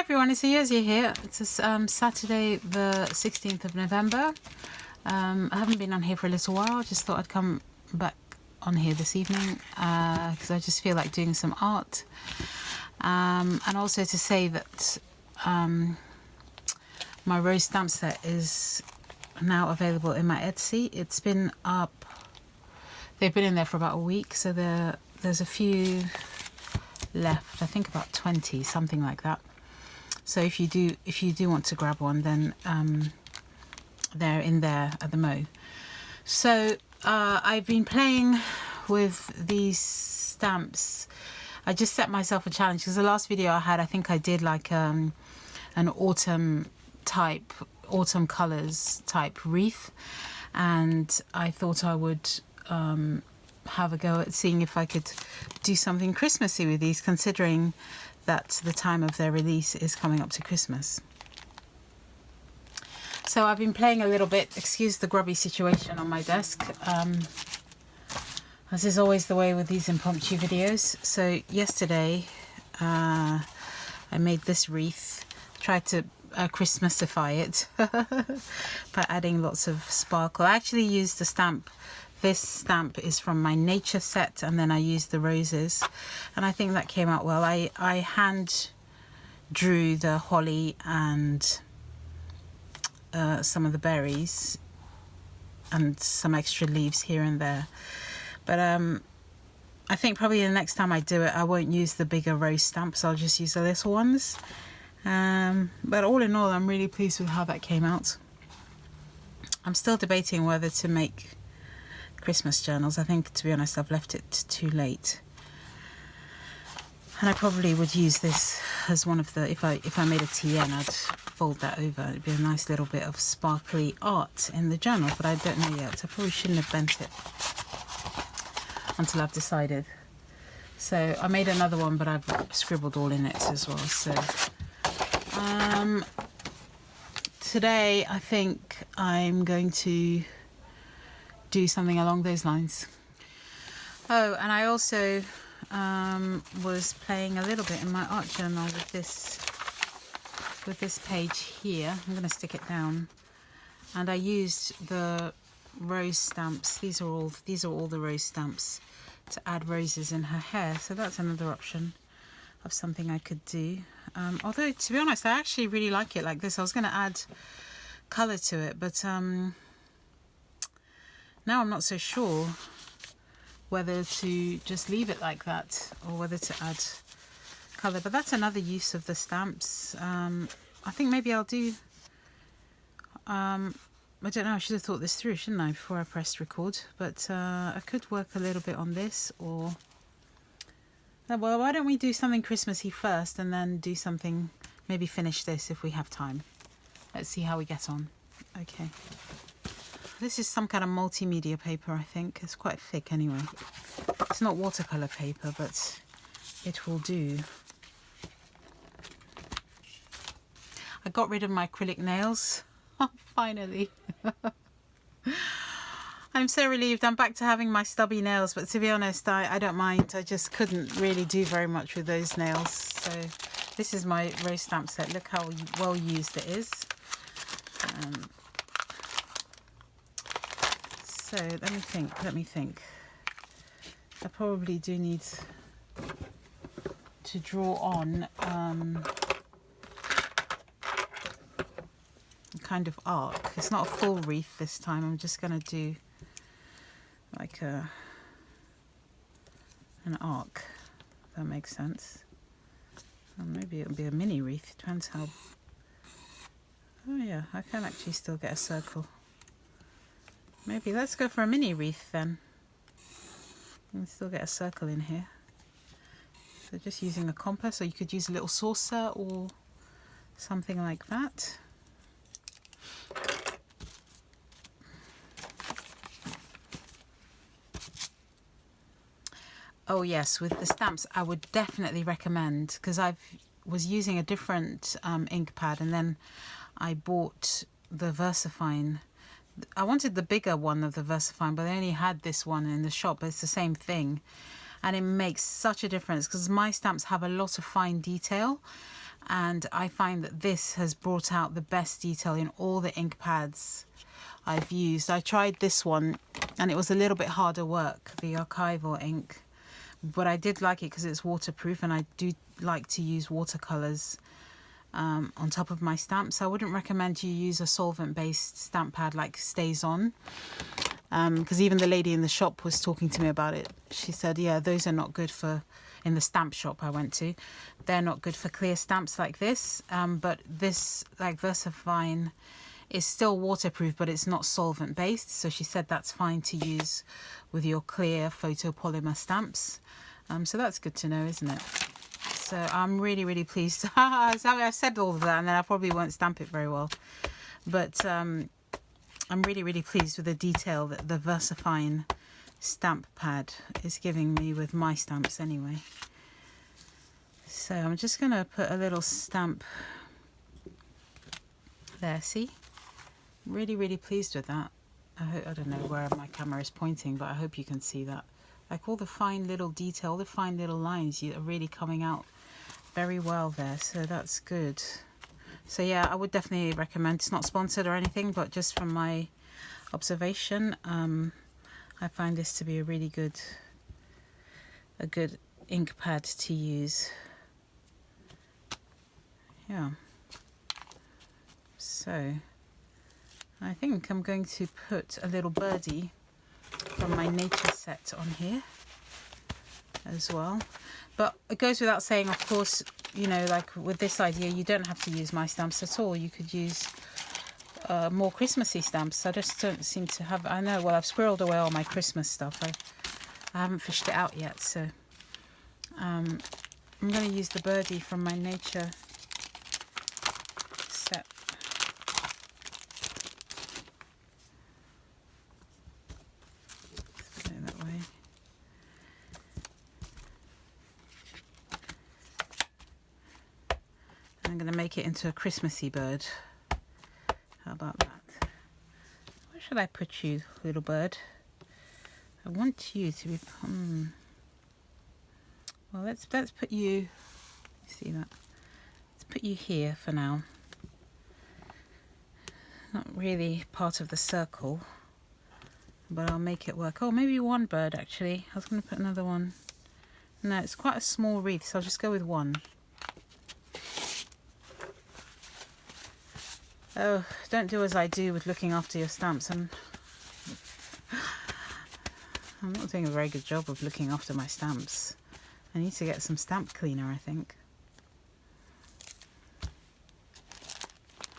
Hi everyone, it's Ayosia here. It's Saturday the 16th of November. I haven't been on here for a little while. I just thought I'd come back on here this evening because I just feel like doing some art. And also to say that my rose stamp set is now available in my Etsy. It's been up, they've been in there for about a week, so there's a few left, I think about 20, something like that. So if you do want to grab one, then they're in there at the Mo. So I've been playing with these stamps. I just set myself a challenge because the last video I had, I think I did like an autumn colours type wreath, and I thought I would have a go at seeing if I could do something Christmassy with these, considering that the time of their release is coming up to Christmas. So I've been playing a little bit. Excuse the grubby situation on my desk. As is always the way with these impromptu videos. So yesterday I made this wreath, tried to Christmasify it by adding lots of sparkle. I actually used the stamp. This stamp is from my nature set, and then I used the roses, and I think that came out well. I hand drew the holly and some of the berries and some extra leaves here and there, but I think probably the next time I do it I won't use the bigger rose stamps. I'll just use the little ones, but all in all I'm really pleased with how that came out. I'm still debating whether to make Christmas journals. I think, to be honest, I've left it too late, and I probably would use this as one of the, if I made a TN, I'd fold that over. It'd be a nice little bit of sparkly art in the journal, but I don't know yet. I probably shouldn't have bent it until I've decided. So I made another one, but I've scribbled all in it as well. So today I think I'm going to do something along those lines. Oh, and I also was playing a little bit in my art journal with this page here. I'm going to stick it down, and I used the rose stamps. These are all the rose stamps to add roses in her hair. So that's another option of something I could do. Although, to be honest, I actually really like it like this. I was going to add colour to it, but now I'm not so sure whether to just leave it like that or whether to add colour. But that's another use of the stamps. I think maybe I'll do, I don't know, I should have thought this through, shouldn't I, before I pressed record. But I could work a little bit on this, or, well, why don't we do something Christmassy first and then do something, maybe finish this if we have time. Let's see how we get on. Okay. This is some kind of multimedia paper, I think. It's quite thick anyway. It's not watercolour paper, but it will do. I got rid of my acrylic nails. Finally. I'm so relieved. I'm back to having my stubby nails, but to be honest, I don't mind. I just couldn't really do very much with those nails. So this is my rose stamp set. Look how well used it is. So let me think. I probably do need to draw on a kind of arc. It's not a full wreath this time. I'm just going to do like an arc, if that makes sense. Or maybe it'll be a mini wreath. It depends how... Oh yeah, I can actually still get a circle. Maybe let's go for a mini wreath then. You can still get a circle in here. So just using a compass, or you could use a little saucer or something like that. Oh yes, with the stamps I would definitely recommend, because I was using a different ink pad, and then I bought the VersaFine. I wanted the bigger one of the VersaFine, but they only had this one in the shop, but it's the same thing. And it makes such a difference because my stamps have a lot of fine detail, and I find that this has brought out the best detail in all the ink pads I've used. I tried this one and it was a little bit harder work, the archival ink, but I did like it because it's waterproof, and I do like to use watercolors on top of my stamps. I wouldn't recommend you use a solvent-based stamp pad like StazOn, because even the lady in the shop was talking to me about it. She said, yeah, those are not good for, in the stamp shop I went to, they're not good for clear stamps like this, but this, like VersaFine, is still waterproof, but it's not solvent based, so she said that's fine to use with your clear photopolymer stamps. So that's good to know, isn't it? So I'm really pleased. So I've said all of that, and then I probably won't stamp it very well, but I'm really pleased with the detail that the VersaFine stamp pad is giving me with my stamps anyway. So I'm just gonna put a little stamp there, see? Really pleased with that. I don't know where my camera is pointing, but I hope you can see that. Like all the fine little detail, all the fine little lines are really coming out very well there, so that's good. So yeah, I would definitely recommend. It's not sponsored or anything, but just from my observation, I find this to be a really good ink pad to use. Yeah. So I think I'm going to put a little birdie from my nature set on here as well. But it goes without saying, of course, you know, like with this idea, you don't have to use my stamps at all. You could use more Christmassy stamps. I just don't seem to have, I know, well, I've squirreled away all my Christmas stuff. I haven't fished it out yet, so I'm going to use the birdie from my nature set. Let's put it that way. And I'm going to make it into a Christmassy bird. How about that? Where should I put you, little bird? I want you to be... Well, let's put you... See that? Let's put you here for now. Not really part of the circle, but I'll make it work. Oh, maybe one bird, actually. I was going to put another one. No, it's quite a small wreath, so I'll just go with one. Oh, don't do as I do with looking after your stamps. I'm not doing a very good job of looking after my stamps. I need to get some stamp cleaner, I think.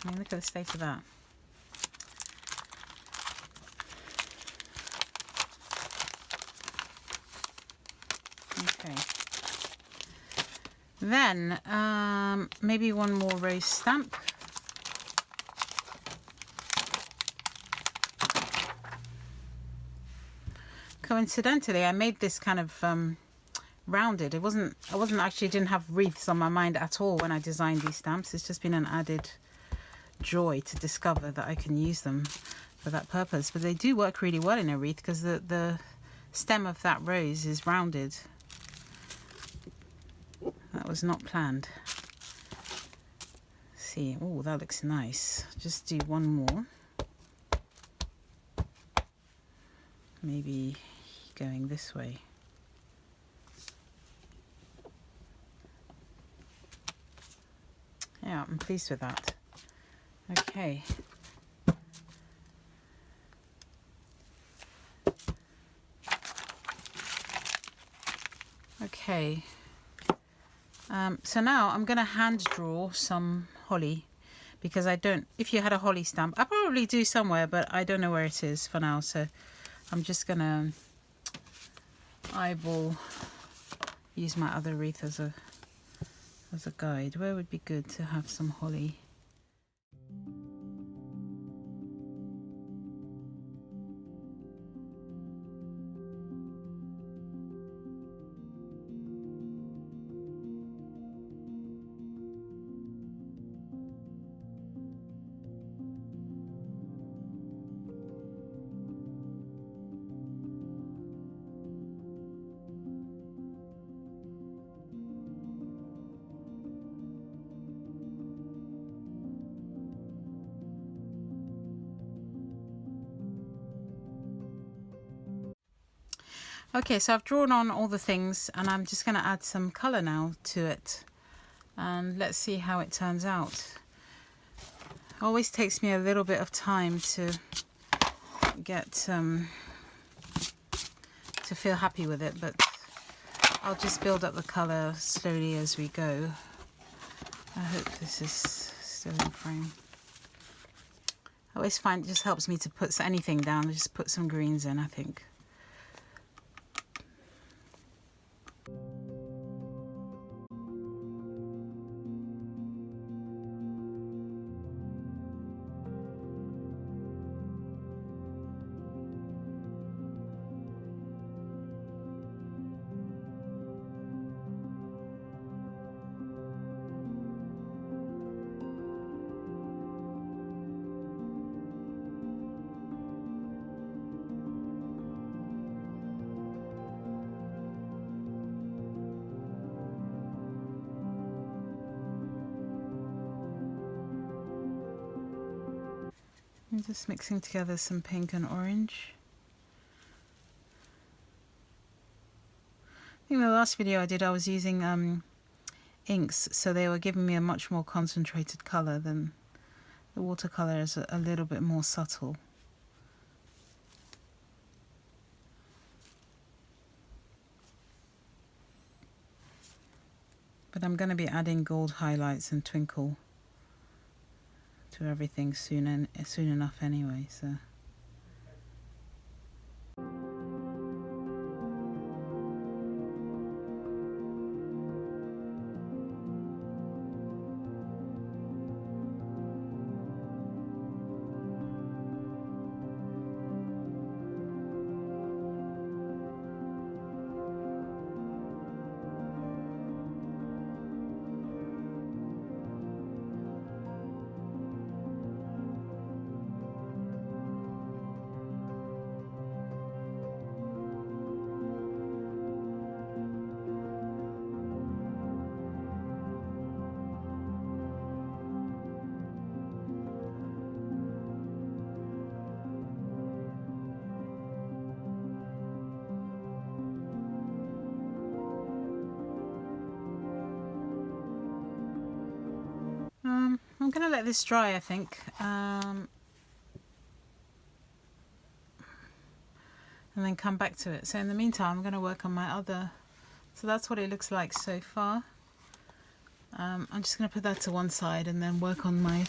I mean, look at the state of that. Okay. Then, maybe one more rose stamp. Coincidentally, I made this kind of rounded. I didn't have wreaths on my mind at all when I designed these stamps. It's just been an added joy to discover that I can use them for that purpose. But they do work really well in a wreath because the stem of that rose is rounded. That was not planned. See, oh, that looks nice. Just do one more. Maybe going this way. Yeah, I'm pleased with that. Okay. Okay. So now I'm going to hand draw some holly, because I don't, if you had a holly stamp, I probably do somewhere, but I don't know where it is for now. So I'm just going to eyeball, use my other wreath as a guide. Where would be good to have some holly? Okay, so I've drawn on all the things and I'm just going to add some colour now to it. And let's see how it turns out. It always takes me a little bit of time to get to feel happy with it, but I'll just build up the colour slowly as we go. I hope this is still in frame. I always find it just helps me to put anything down, just put some greens in, I think. I'm just mixing together some pink and orange. I think the last video I did, I was using inks, so they were giving me a much more concentrated colour than the watercolour is a little bit more subtle. But I'm going to be adding gold highlights and twinkle to everything soon enough anyway, so. I'm going to let this dry, I think, and then come back to it. So in the meantime, I'm going to work on my other. So that's what it looks like so far. I'm just going to put that to one side and then work on my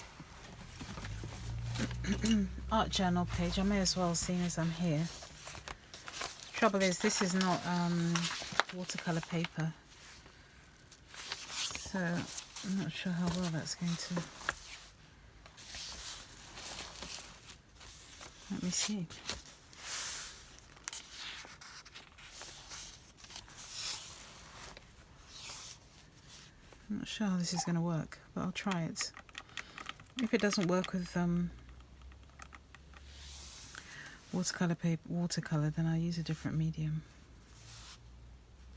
art journal page. I may as well, seeing as I'm here. The trouble is, this is not watercolor paper, so I'm not sure how well that's going to. Let me see. I'm not sure how this is going to work, but I'll try it. If it doesn't work with watercolor paper, then I'll use a different medium.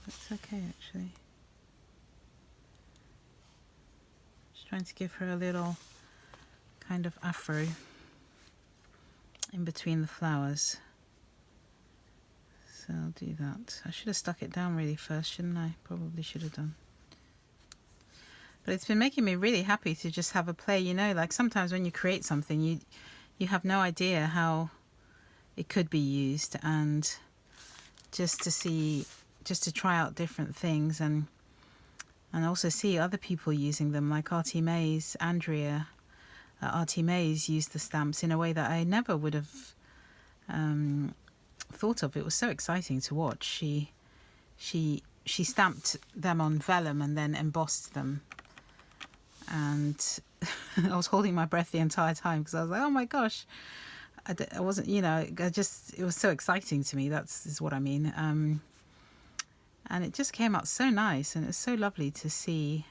That's okay, actually. Just trying to give her a little kind of afro in between the flowers. So I'll do that. I should have stuck it down really first, shouldn't I? Probably should have done. But it's been making me really happy to just have a play, you know, like sometimes when you create something, you have no idea how it could be used, and just to try out different things and also see other people using them, like Artie Mays, Andrea. Artie Mays used the stamps in a way that I never would have thought of. It was so exciting to watch. She stamped them on vellum and then embossed them, and I was holding my breath the entire time because I was like, oh my gosh, I wasn't, you know, it was so exciting to me. Is what I mean. And it just came out so nice, and it's so lovely to see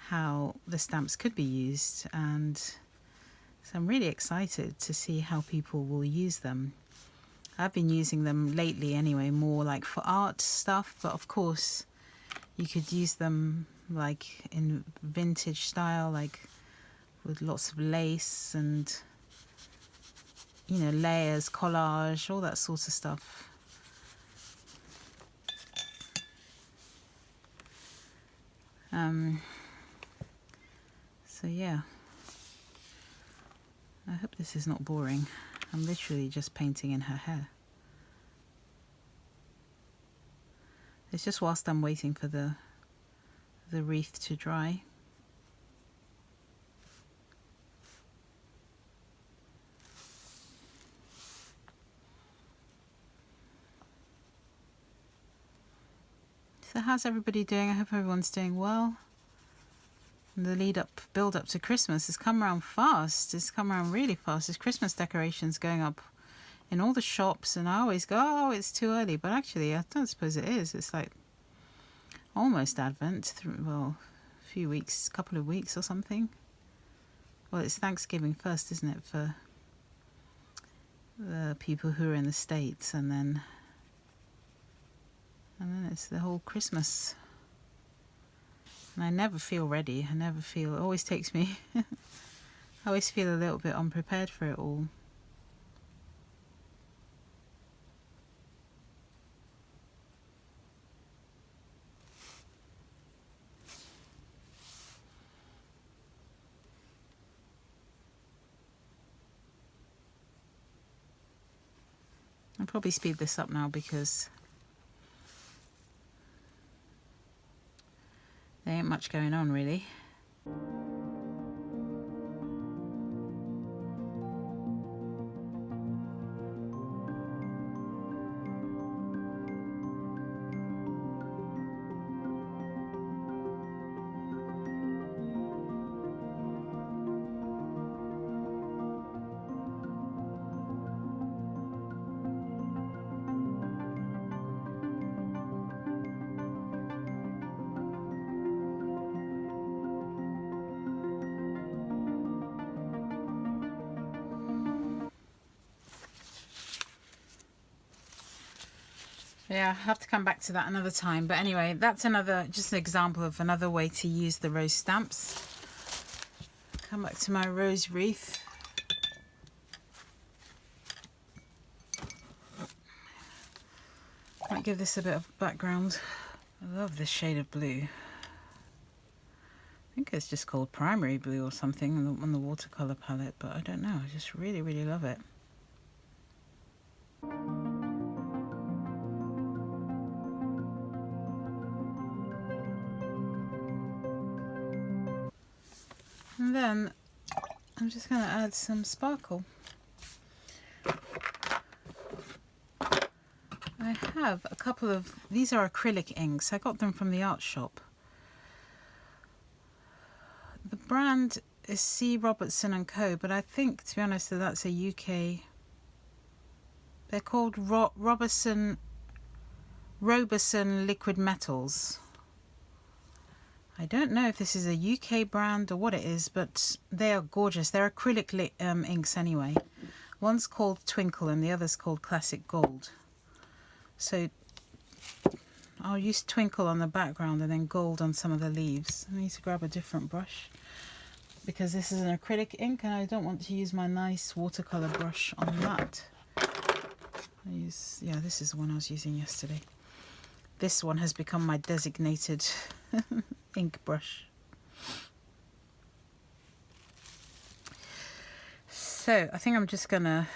how the stamps could be used, and so I'm really excited to see how people will use them. I've been using them lately anyway, more like for art stuff, but of course you could use them like in vintage style, like with lots of lace and, you know, layers, collage, all that sort of stuff. So yeah, I hope this is not boring. I'm literally just painting in her hair. It's just whilst I'm waiting for the wreath to dry. So how's everybody doing? I hope everyone's doing well. And the build up to Christmas has come around fast. It's come around really fast. There's Christmas decorations going up in all the shops, and I always go, oh, it's too early. But actually, I don't suppose it is. It's like almost Advent. Well, a few weeks, couple of weeks or something. Well, it's Thanksgiving first, isn't it, for the people who are in the States, and then it's the whole Christmas. And I never feel ready. It always takes me, I always feel a little bit unprepared for it all. I'll probably speed this up now because there ain't much going on really. Yeah, I'll have to come back to that another time. But anyway, that's just an example of another way to use the rose stamps. Come back to my rose wreath. Might give this a bit of background. I love this shade of blue. I think it's just called primary blue or something on the watercolor palette, but I don't know. I just really, really love it. And then I'm just going to add some sparkle. I have a couple of, these are acrylic inks. I got them from the art shop. The brand is C. Robertson & Co, but I think, to be honest, that's a UK. They're called Robertson Liquid Metals. I don't know if this is a UK brand or what it is, but they are gorgeous. They're acrylic inks anyway. One's called Twinkle and the other's called Classic Gold. So I'll use Twinkle on the background and then gold on some of the leaves. I need to grab a different brush because this is an acrylic ink and I don't want to use my nice watercolor brush on that. This is the one I was using yesterday. This one has become my designated ink brush. So I think I'm just gonna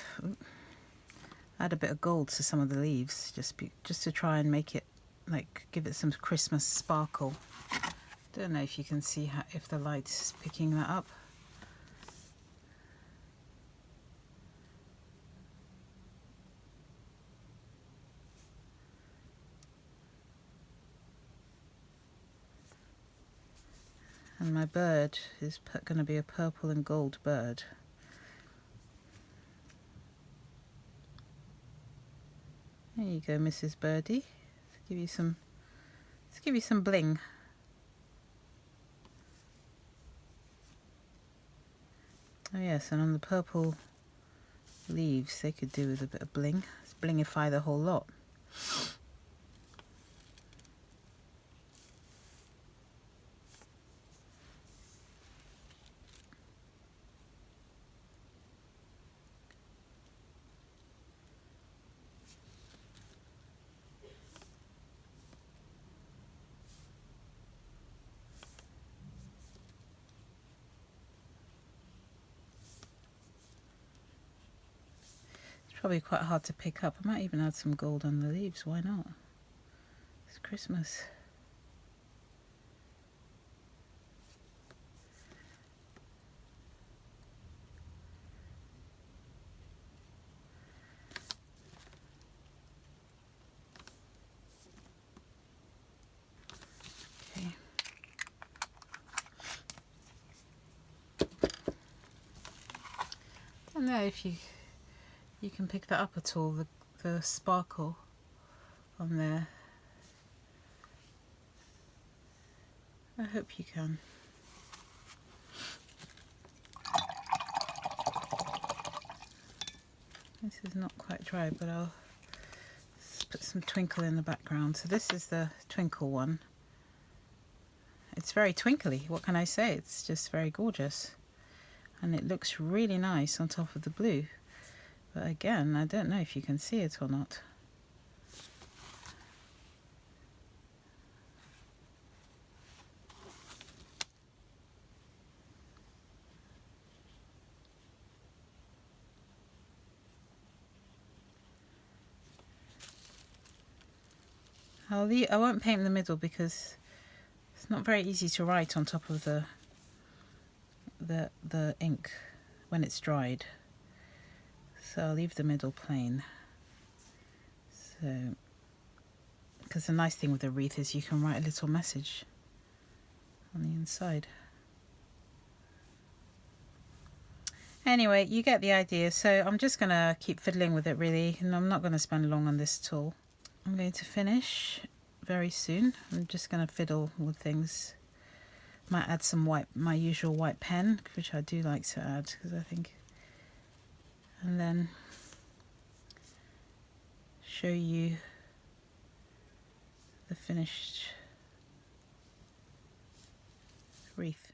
add a bit of gold to some of the leaves, just to try and make it, like, give it some Christmas sparkle. Don't know if you can see if the light is picking that up. And my bird is going to be a purple and gold bird. There you go, Mrs. Birdie. Let's give you some bling. Oh yes, and on the purple leaves, they could do with a bit of bling. Let's blingify the whole lot. It's probably quite hard to pick up. I might even add some gold on the leaves, why not? It's Christmas. Okay. I don't know if you can pick that up at all, the sparkle on there. I hope you can. This is not quite dry, but I'll put some twinkle in the background. So this is the twinkle one. It's very twinkly, what can I say? It's just very gorgeous. And it looks really nice on top of the blue. But again, I don't know if you can see it or not. I won't paint the middle because it's not very easy to write on top of the ink when it's dried. So I'll leave the middle plain. So, because the nice thing with the wreath is you can write a little message on the inside. Anyway, you get the idea. So I'm just going to keep fiddling with it really, and I'm not going to spend long on this at all. I'm going to finish very soon. I'm just going to fiddle with things. Might add some white, my usual white pen, which I do like to add because I think, and then show you the finished wreath.